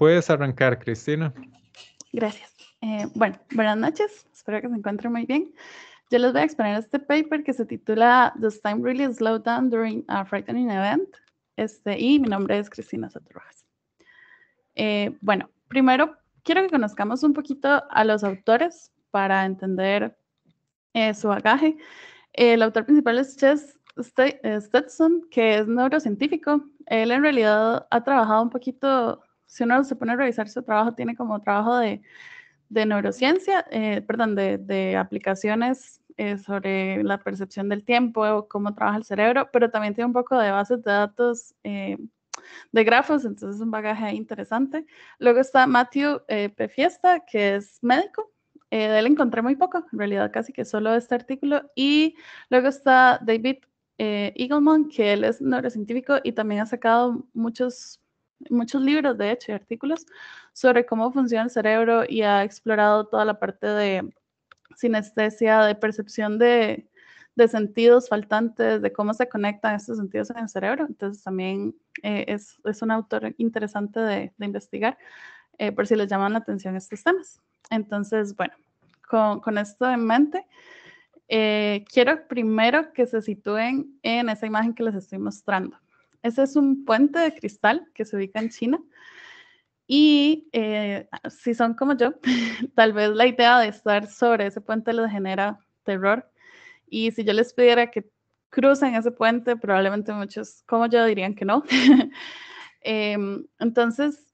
Puedes arrancar, Cristina. Gracias. Bueno, buenas noches. Espero que se encuentren muy bien. Yo les voy a exponer este paper que se titula Does Time Really Slow Down During a Frightening Event? Y mi nombre es Cristina Soto-Rojas. Bueno, primero quiero que conozcamos un poquito a los autores para entender su bagaje. El autor principal es Chess Stetson, que es neurocientífico. Él en realidad ha trabajado un poquito, si uno se pone a revisar su trabajo, tiene como trabajo de neurociencia, de aplicaciones sobre la percepción del tiempo, o cómo trabaja el cerebro, pero también tiene un poco de bases de datos de grafos, entonces es un bagaje interesante. Luego está Matthew P. Fiesta, que es médico. De él encontré muy poco, en realidad casi que solo este artículo. Y luego está David Eagleman, que él es neurocientífico y también ha sacado muchos libros, de hecho, y artículos sobre cómo funciona el cerebro y ha explorado toda la parte de sinestesia, de percepción de sentidos faltantes, de cómo se conectan estos sentidos en el cerebro. Entonces también es un autor interesante de investigar, por si les llaman la atención estos temas. Entonces, bueno, con esto en mente, quiero primero que se sitúen en esa imagen que les estoy mostrando. Ese es un puente de cristal que se ubica en China. Y si son como yo, tal vez la idea de estar sobre ese puente les genera terror. Y si yo les pidiera que crucen ese puente, probablemente muchos, como yo, dirían que no. Entonces,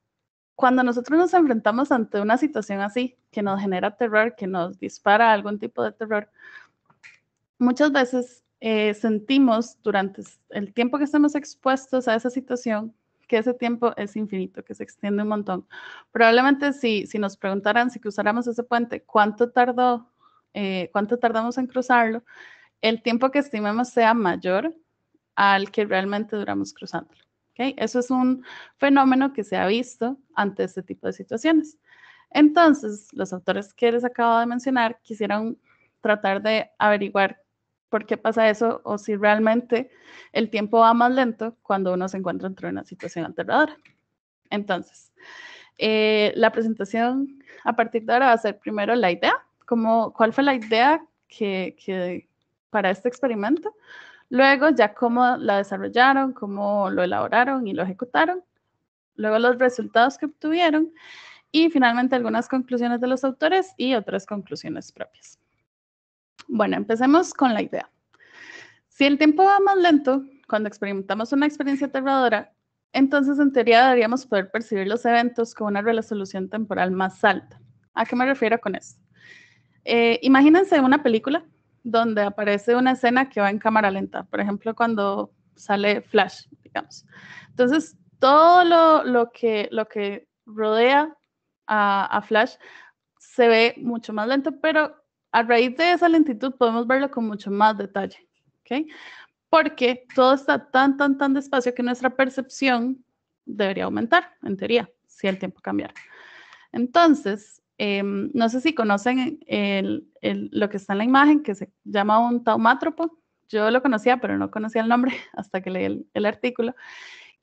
cuando nosotros nos enfrentamos ante una situación así, que nos genera terror, que nos dispara algún tipo de terror, muchas veces sentimos durante el tiempo que estamos expuestos a esa situación que ese tiempo es infinito, que se extiende un montón. Probablemente si nos preguntaran si cruzáramos ese puente, ¿cuánto tardamos en cruzarlo? El tiempo que estimemos sea mayor al que realmente duramos cruzándolo. ¿Okay? Eso es un fenómeno que se ha visto ante este tipo de situaciones. Entonces, los autores que les acabo de mencionar quisieron tratar de averiguar por qué pasa eso o si realmente el tiempo va más lento cuando uno se encuentra entre una situación aterradora. Entonces, la presentación a partir de ahora va a ser primero la idea, cuál fue la idea que para este experimento, luego ya cómo la desarrollaron, cómo lo elaboraron y lo ejecutaron, luego los resultados que obtuvieron y finalmente algunas conclusiones de los autores y otras conclusiones propias. Bueno, empecemos con la idea. Si el tiempo va más lento, cuando experimentamos una experiencia aterradora, entonces en teoría deberíamos poder percibir los eventos con una resolución temporal más alta. ¿A qué me refiero con esto? Imagínense una película donde aparece una escena que va en cámara lenta, por ejemplo, cuando sale Flash, digamos. Entonces, todo lo que rodea a Flash se ve mucho más lento, pero a raíz de esa lentitud podemos verlo con mucho más detalle, ¿ok? Porque todo está tan despacio que nuestra percepción debería aumentar, en teoría, si el tiempo cambiara. Entonces, no sé si conocen lo que está en la imagen, que se llama un taumátropo. Yo lo conocía, pero no conocía el nombre hasta que leí el artículo,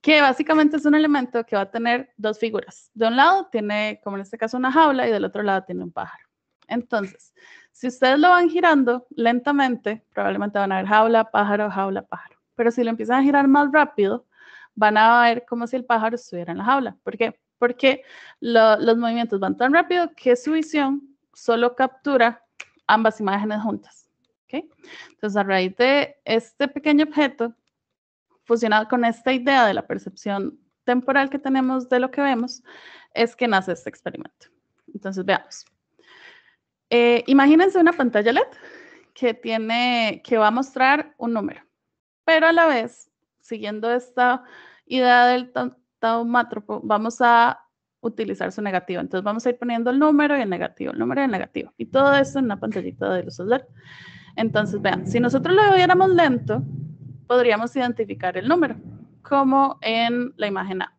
que básicamente es un elemento que va a tener dos figuras. De un lado tiene, como en este caso, una jaula y del otro lado tiene un pájaro. Entonces, si ustedes lo van girando lentamente, probablemente van a ver jaula, pájaro, jaula, pájaro. Pero si lo empiezan a girar más rápido, van a ver como si el pájaro estuviera en la jaula. ¿Por qué? Porque los movimientos van tan rápido que su visión solo captura ambas imágenes juntas. ¿Okay? Entonces, a raíz de este pequeño objeto, fusionado con esta idea de la percepción temporal que tenemos de lo que vemos, es que nace este experimento. Entonces, veamos. Imagínense una pantalla LED que va a mostrar un número, pero a la vez, siguiendo esta idea del taumátropo, vamos a utilizar su negativo. Entonces vamos a ir poniendo el número y el negativo, el número y el negativo. Y todo esto en una pantallita de luces LED. Entonces, vean, si nosotros lo viéramos lento, podríamos identificar el número, como en la imagen A.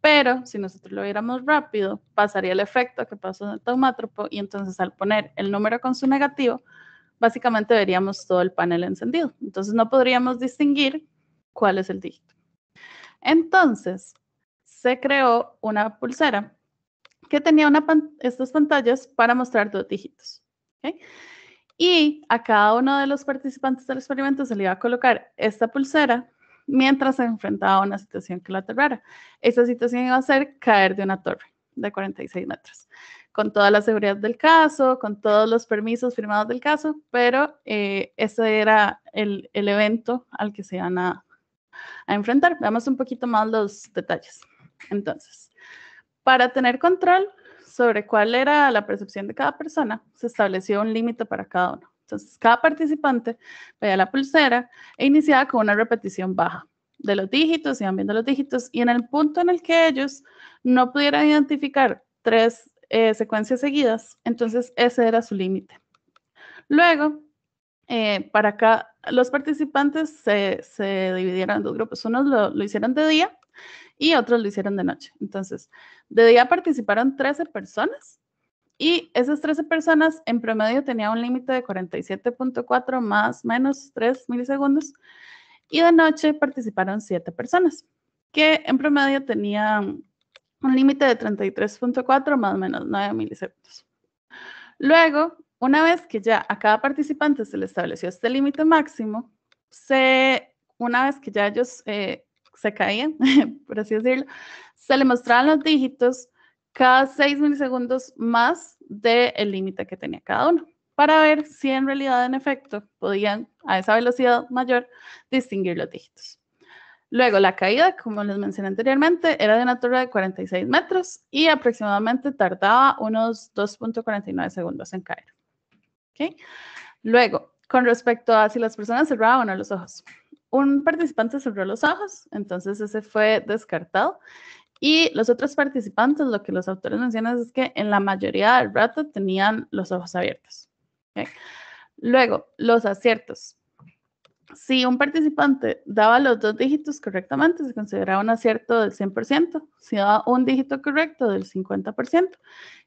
Pero si nosotros lo viéramos rápido, pasaría el efecto que pasó en el taumátropo y entonces al poner el número con su negativo, básicamente veríamos todo el panel encendido. Entonces no podríamos distinguir cuál es el dígito. Entonces, se creó una pulsera que tenía estas pantallas para mostrar 2 dígitos. ¿Okay? Y a cada uno de los participantes del experimento se le iba a colocar esta pulsera mientras se enfrentaba a una situación que lo aterrara. Esa situación iba a ser caer de una torre de 46 metros, con toda la seguridad del caso, con todos los permisos firmados del caso, pero ese era el evento al que se iban a enfrentar. Veamos un poquito más los detalles. Entonces, para tener control sobre cuál era la percepción de cada persona, se estableció un límite para cada uno. Entonces, cada participante veía la pulsera e iniciaba con una repetición baja de los dígitos, iban viendo los dígitos, y en el punto en el que ellos no pudieran identificar 3 secuencias seguidas, entonces ese era su límite. Luego, para acá, los participantes se dividieron en 2 grupos. Unos lo hicieron de día y otros lo hicieron de noche. Entonces, de día participaron 13 personas y esas 13 personas en promedio tenían un límite de 47.4 más menos 3 milisegundos, y de noche participaron 7 personas que en promedio tenían un límite de 33.4 más menos 9 milisegundos. Luego, una vez que ya a cada participante se le estableció este límite máximo, una vez que ya ellos se caían, por así decirlo, se le mostraban los dígitos cada 6 milisegundos más del límite que tenía cada uno, para ver si en realidad, en efecto, podían a esa velocidad mayor distinguir los dígitos. Luego, la caída, como les mencioné anteriormente, era de una torre de 46 metros y aproximadamente tardaba unos 2.49 segundos en caer. ¿Okay? Luego, con respecto a si las personas cerraban o no los ojos. Un participante cerró los ojos, entonces ese fue descartado. Y los otros participantes, lo que los autores mencionan es que en la mayoría del rato tenían los ojos abiertos. ¿Okay? Luego, los aciertos. Si un participante daba los 2 dígitos correctamente, se consideraba un acierto del 100%. Si daba un dígito correcto, del 50%.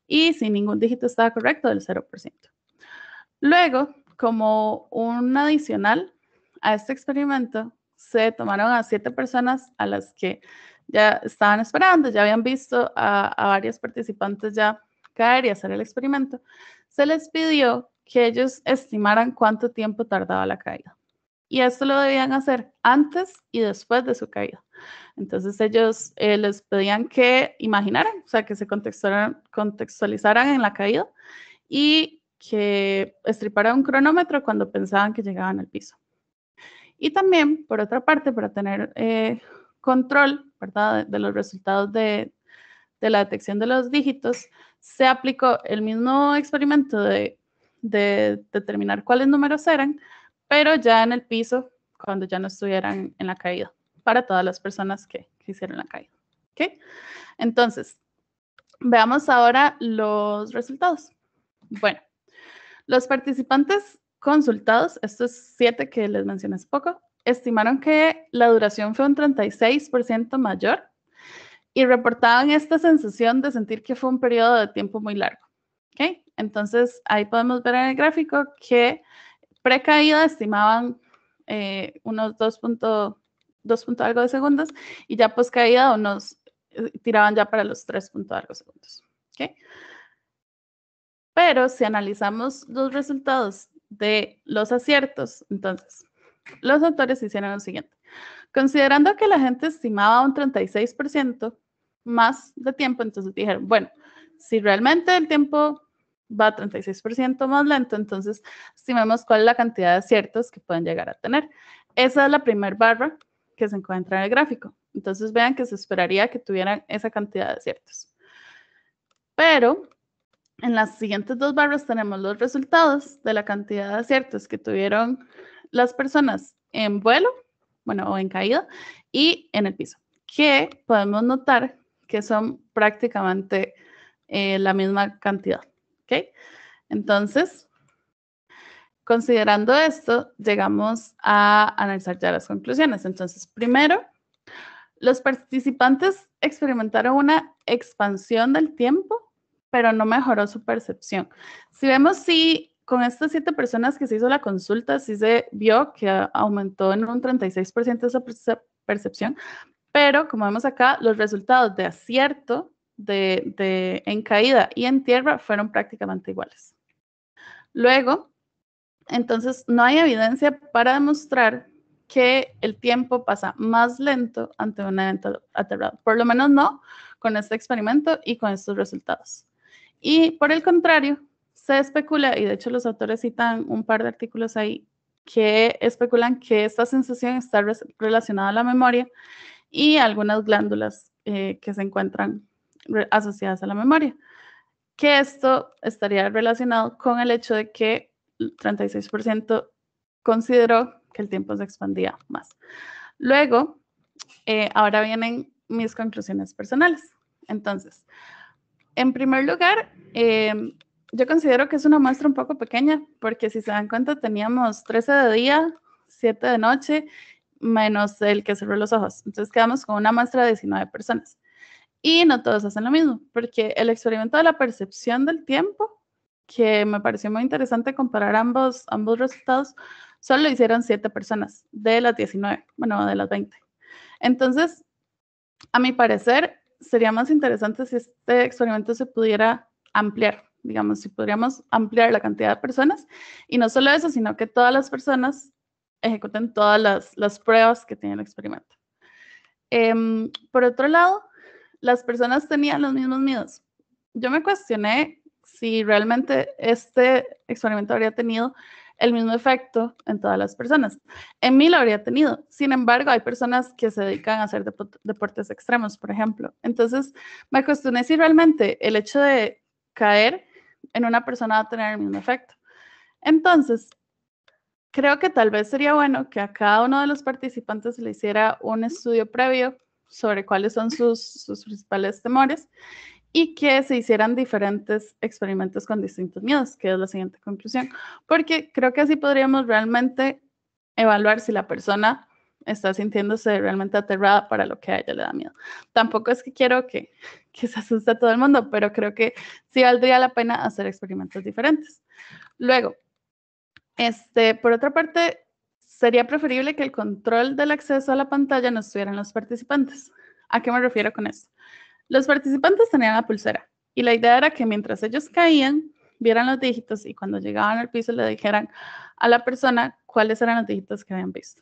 Y si ningún dígito estaba correcto, del 0%. Luego, como un adicional a este experimento, se tomaron a 7 personas a las que ya estaban esperando, ya habían visto a varios participantes ya caer y hacer el experimento. Se les pidió que ellos estimaran cuánto tiempo tardaba la caída. Y esto lo debían hacer antes y después de su caída. Entonces ellos les pedían que imaginaran, o sea, que se contextualizaran en la caída y que estriparan un cronómetro cuando pensaban que llegaban al piso. Y también, por otra parte, para tener control, ¿verdad?, de los resultados de la detección de los dígitos, se aplicó el mismo experimento de determinar cuáles números eran, pero ya en el piso, cuando ya no estuvieran en la caída, para todas las personas que hicieron la caída. ¿Okay? Entonces, veamos ahora los resultados. Bueno, los participantes consultados, estos 7 que les mencioné hace poco, estimaron que la duración fue un 36% mayor y reportaban esta sensación de sentir que fue un periodo de tiempo muy largo. ¿Okay? Entonces, ahí podemos ver en el gráfico que precaída estimaban unos 2 algo de segundos y ya poscaída tiraban ya para los 3 algo segundos. ¿Okay? Pero si analizamos los resultados de los aciertos, entonces, los autores hicieron lo siguiente. Considerando que la gente estimaba un 36% más de tiempo, entonces dijeron, bueno, si realmente el tiempo va 36% más lento, entonces estimemos cuál es la cantidad de aciertos que pueden llegar a tener. Esa es la primera barra que se encuentra en el gráfico. Entonces vean que se esperaría que tuvieran esa cantidad de aciertos. Pero en las siguientes 2 barras tenemos los resultados de la cantidad de aciertos que tuvieron las personas en vuelo, bueno, o en caída, y en el piso, que podemos notar que son prácticamente la misma cantidad. ¿Ok? Entonces, considerando esto, llegamos a analizar ya las conclusiones. Entonces, primero, los participantes experimentaron una expansión del tiempo, pero no mejoró su percepción. Si vemos si con estas 7 personas que se hizo la consulta, sí se vio que aumentó en un 36% esa percepción, Pero como vemos acá, los resultados de acierto en caída y en tierra fueron prácticamente iguales. Luego, entonces, no hay evidencia para demostrar que el tiempo pasa más lento ante un evento aterrador. Por lo menos no con este experimento y con estos resultados. Y por el contrario, se especula, y de hecho los autores citan un par de artículos ahí que especulan que esta sensación está relacionada a la memoria y algunas glándulas que se encuentran asociadas a la memoria. Que esto estaría relacionado con el hecho de que el 36% consideró que el tiempo se expandía más. Luego, ahora vienen mis conclusiones personales. Entonces, en primer lugar, yo considero que es una muestra un poco pequeña, porque si se dan cuenta, teníamos 13 de día, 7 de noche, menos el que cerró los ojos. Entonces, quedamos con una muestra de 19 personas. Y no todos hacen lo mismo, porque el experimento de la percepción del tiempo, que me pareció muy interesante comparar ambos resultados, solo lo hicieron 7 personas de las 19, bueno, de las 20. Entonces, a mi parecer, sería más interesante si este experimento se pudiera ampliar, digamos, si podríamos ampliar la cantidad de personas, y no solo eso, sino que todas las personas ejecuten todas las pruebas que tiene el experimento. Por otro lado, las personas tenían los mismos miedos. Yo me cuestioné si realmente este experimento habría tenido el mismo efecto en todas las personas. En mí lo habría tenido. Sin embargo, hay personas que se dedican a hacer deportes extremos, por ejemplo. Entonces, me cuestioné si realmente el hecho de caer en una persona va a tener el mismo efecto. Entonces, creo que tal vez sería bueno que a cada uno de los participantes se le hiciera un estudio previo sobre cuáles son sus principales temores y que se hicieran diferentes experimentos con distintos miedos, que es la siguiente conclusión, porque creo que así podríamos realmente evaluar si la persona está sintiéndose realmente aterrada para lo que a ella le da miedo. Tampoco es que quiero que se asuste a todo el mundo, pero creo que sí valdría la pena hacer experimentos diferentes. Luego, por otra parte, sería preferible que el control del acceso a la pantalla no estuviera en los participantes. ¿A qué me refiero con esto? Los participantes tenían la pulsera y la idea era que mientras ellos caían, vieran los dígitos y cuando llegaban al piso le dijeran a la persona cuáles eran los dígitos que habían visto.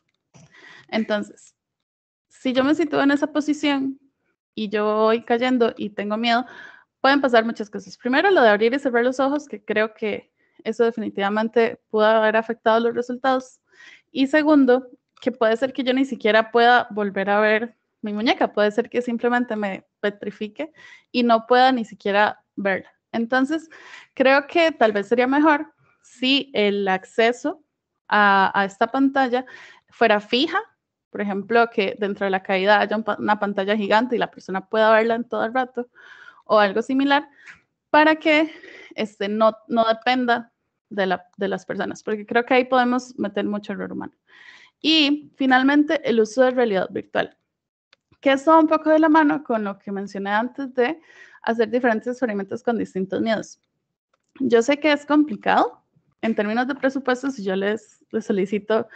Entonces, si yo me sitúo en esa posición y yo voy cayendo y tengo miedo, pueden pasar muchas cosas. Primero, lo de abrir y cerrar los ojos, que creo que eso definitivamente pudo haber afectado los resultados. Y segundo, que puede ser que yo ni siquiera pueda volver a ver mi muñeca, puede ser que simplemente me petrifique y no pueda ni siquiera verla. Entonces, creo que tal vez sería mejor si el acceso a esta pantalla fuera fija, por ejemplo, que dentro de la caída haya una pantalla gigante y la persona pueda verla en todo el rato, o algo similar, para que no dependa de las personas, porque creo que ahí podemos meter mucho error humano. Y finalmente, el uso de realidad virtual, que es todo un poco de la mano con lo que mencioné antes de hacer diferentes experimentos con distintos miedos. Yo sé que es complicado en términos de presupuestos y yo les solicito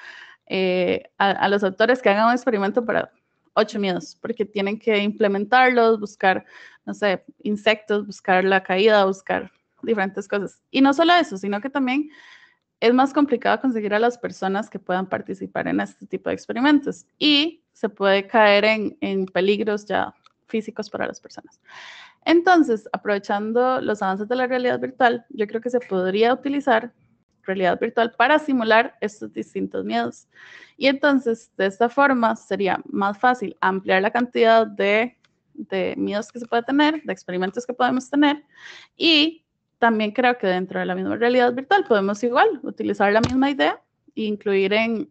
a los autores que hagan un experimento para 8 miedos, porque tienen que implementarlos, buscar, no sé, insectos, buscar la caída, buscar diferentes cosas. Y no solo eso, sino que también es más complicado conseguir a las personas que puedan participar en este tipo de experimentos y se puede caer en peligros ya físicos para las personas. Entonces, aprovechando los avances de la realidad virtual, yo creo que se podría utilizar realidad virtual para simular estos distintos miedos. Y entonces, de esta forma, sería más fácil ampliar la cantidad de miedos que se puede tener, de experimentos que podemos tener. Y también creo que dentro de la misma realidad virtual podemos igual utilizar la misma idea e incluir en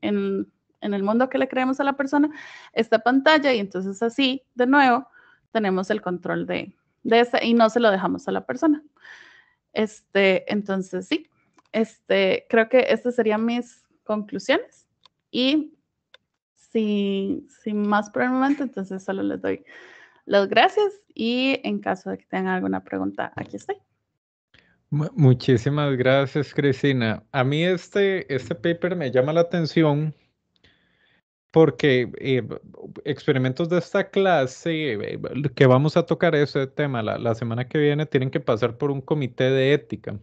el mundo que le creemos a la persona esta pantalla y entonces así, de nuevo, tenemos el control de ese y no se lo dejamos a la persona. Entonces, sí, creo que estas serían mis conclusiones y sin más por el momento, entonces solo les doy las gracias y en caso de que tengan alguna pregunta, aquí estoy. Muchísimas gracias, Cristina. A mí este paper me llama la atención porque experimentos de esta clase, que vamos a tocar ese tema la semana que viene, tienen que pasar por un comité de ética.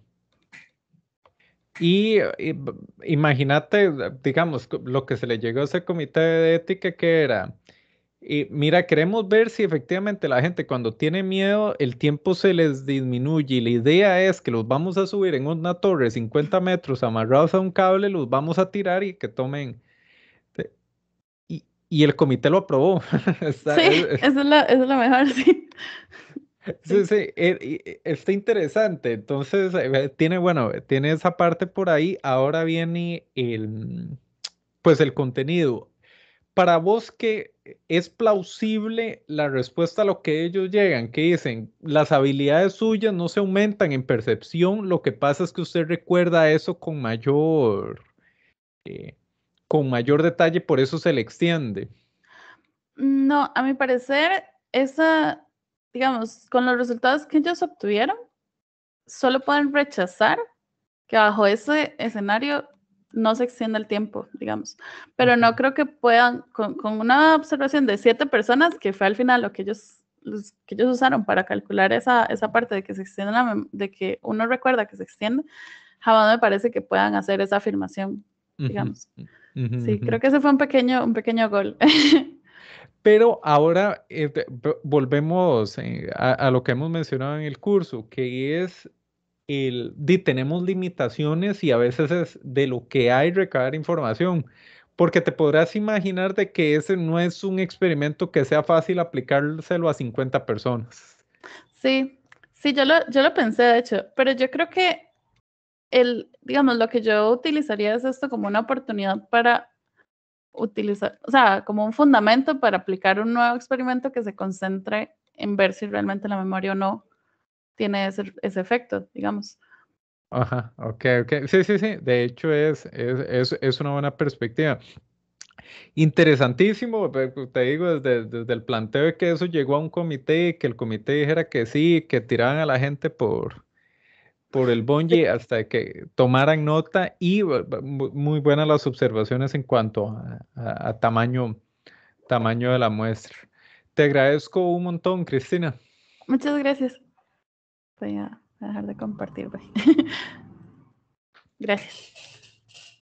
Y imagínate, digamos, lo que se le llegó a ese comité de ética que era, mira, queremos ver si efectivamente la gente cuando tiene miedo el tiempo se les disminuye y la idea es que los vamos a subir en una torre de 50 metros amarrados a un cable, los vamos a tirar y que tomen. Y el comité lo aprobó. Sí, esa es la mejor, sí. Sí, Sí. sí, está interesante. Entonces, tiene, bueno, tiene esa parte por ahí. Ahora viene pues el contenido. Para vos, ¿que es plausible la respuesta a lo que ellos llegan? Que dicen, las habilidades suyas no se aumentan en percepción, lo que pasa es que usted recuerda eso eh, con mayor detalle, por eso se le extiende. No, a mi parecer, esa, digamos, con los resultados que ellos obtuvieron, solo pueden rechazar que bajo ese escenario no se extienda el tiempo, digamos. Pero no creo que puedan, con una observación de 7 personas, que fue al final lo que que ellos usaron para calcular esa parte de que se extiende de que uno recuerda que se extiende, jamás me parece que puedan hacer esa afirmación, Ujú, digamos. ujú, Sí, ujú. creo que ese fue un pequeño gol. Pero ahora volvemos a lo que hemos mencionado en el curso, que es tenemos limitaciones y a veces es de lo que hay recabar información, porque te podrás imaginar de que ese no es un experimento que sea fácil aplicárselo a 50 personas. Sí, sí, yo lo pensé, de hecho, pero yo creo que digamos, lo que yo utilizaría es esto como una oportunidad para utilizar, o sea, como un fundamento para aplicar un nuevo experimento que se concentre en ver si realmente la memoria o no tiene ese efecto, digamos. Ajá, ok, ok. Sí, sí, sí. De hecho, es una buena perspectiva. Interesantísimo, te digo, desde el planteo de que eso llegó a un comité, que el comité dijera que sí, que tiraban a la gente por el Sí. bungee hasta que tomaran nota y muy buenas las observaciones en cuanto a tamaño de la muestra. Te agradezco un montón, Cristina. Muchas gracias. Voy a dejar de compartir. Bye. Gracias.